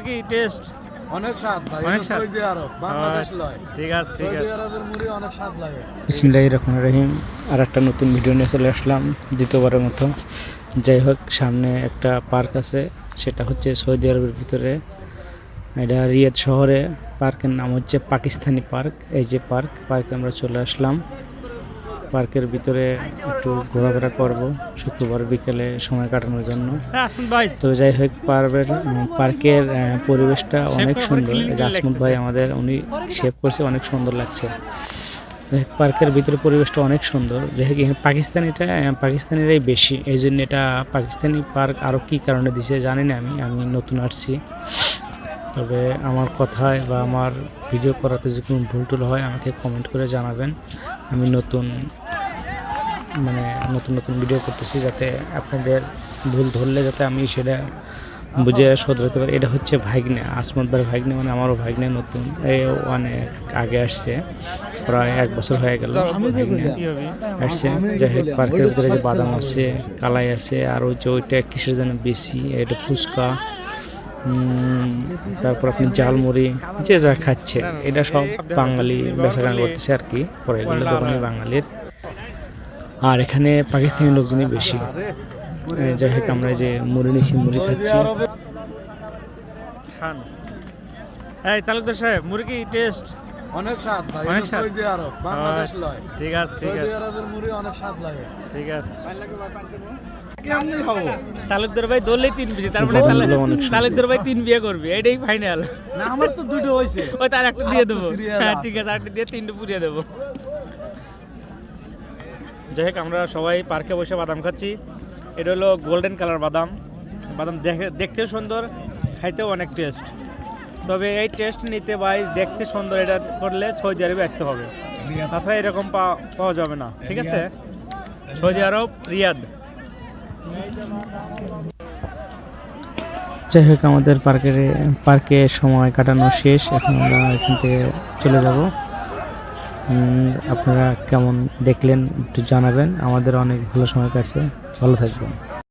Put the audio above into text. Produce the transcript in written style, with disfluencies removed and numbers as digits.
কি টেস্ট অনেক স্বাদ ভাই। অনেক স্বাদ। সৌদি আরব, বাংলাদেশ লয়। ঠিক আছে ঠিক সৌদি আছে। আরবের মুড়ি অনেক স্বাদ লাগে। বিসমিল্লাহির রহমানির রহিম। আর একটা নতুন ভিডিও নিয়ে চলে আসলাম দ্বিতীয়বারের মতো। যাই হোক, সামনে একটা পার্ক আছে, সেটা হচ্ছে সৌদি আরবের ভিতরে, এটা রিয়াদ শহরে। পার্কের নাম হচ্ছে পাকিস্তানি পার্ক। এই যে পার্কে আমরা চলে আসলাম। পার্কের ভিতরে একটু ঘোরাফেরা করব শুক্রবার বিকেলে সময় কাটানোর জন্য। আসুন ভাই। তো যাই হোক, পার্কের পরিবেশটা অনেক সুন্দর। এই যে আসমত ভাই আমাদের, উনি শেভ করছে, অনেক সুন্দর লাগছে। পার্কের ভিতরে পরিবেশটা অনেক সুন্দর। যাই হোক, পাকিস্তানিরাই বেশি, এই জন্য এটা পাকিস্তানি পার্ক। আরও কী কারণে দিছে জানি না, আমি নতুন আসছি। তবে আমার কথায় বা আমার ভিডিও করাতে যদি কোনো ভুল টুল হয় আমাকে কমেন্ট করে জানাবেন। আমি নতুন ভিডিও করতেছি, যাতে আপনাদের ভুল ধরলে যাতে আমি সেটা বুঝে শোধরাতে পারি। এটা হচ্ছে ভাগ্নে, আসমত ভাইয়ের ভাগ্নে, মানে আমারও ভাগ্নে। নতুন এই অনেক আগে আসছে, প্রায় 1 বছর হয়ে গেল ভাগ্নে আসছে। যাই হোক, পার্কের ভিতরে যে বাদাম আছে, কালাই আছে, আর ওইটা কিসের যেন বেশি, এটা ফুচকা, তারপর আপনি ঝালমুড়ি, যে যা খাচ্ছে এটা সব বাঙালি বেচাকেনা করতেছে আর কি। পরে এগুলো দোকানে বাঙালির, আর এখানে পাকিস্তানি লোকজনই বেশি। যাই হোক, আমরা যে মুড়ি নিচ্ছি, মুড়ি খাচ্ছি। খান। এই তালুকদার সাহেব, মুড়ি কি টেস্ট? অনেক স্বাদ ভাই। অনেক স্বাদ। সৌদি আরব, বাংলাদেশ লয়। ঠিক আছে ঠিক সৌদি আছে আরবের মুড়ি অনেক স্বাদ লাগে। ঠিক আছে। কেমনে খাবো? তালুকদার ভাই দললেই 3 বিয়ে, তার মানে গন্ধগুলো অনেক সুন্দর। তালুকদার ভাই 3 বিয়ে করবে, এটাই ফাইনাল। না, আমার তো দুটো হইছে। ওই তার একটা দিয়ে দেবো। serial হ্যাঁ আছে। ঠিক আছে, আরেকটা দিয়ে 3টে পুড়িয়ে দেবো। যাই হোক, আমরা সবাই পার্কে বসে বাদাম খাচ্ছি। এটা হলো গোল্ডেন কালার বাদাম। বাদাম দেখতেও সুন্দর, খাইতেও অনেক টেস্ট। তবে এই টেস্ট নিতে ভাই, দেখতে সুন্দর এটা করলে সৌদি আরবে আসতে হবে, তাছাড়া এরকম পাওয়া যাবে না। ঠিক আছে, সৌদি আরব, রিয়াদ। যাই হোক, আমাদের পার্কে সময় কাটানো শেষ। এখন আমরা এখান থেকে চলে যাব। আপনারা কেমন দেখলেন একটু জানাবেন। আমাদের অনেক ভালো সময় কাটছে। ভালো থাকবেন।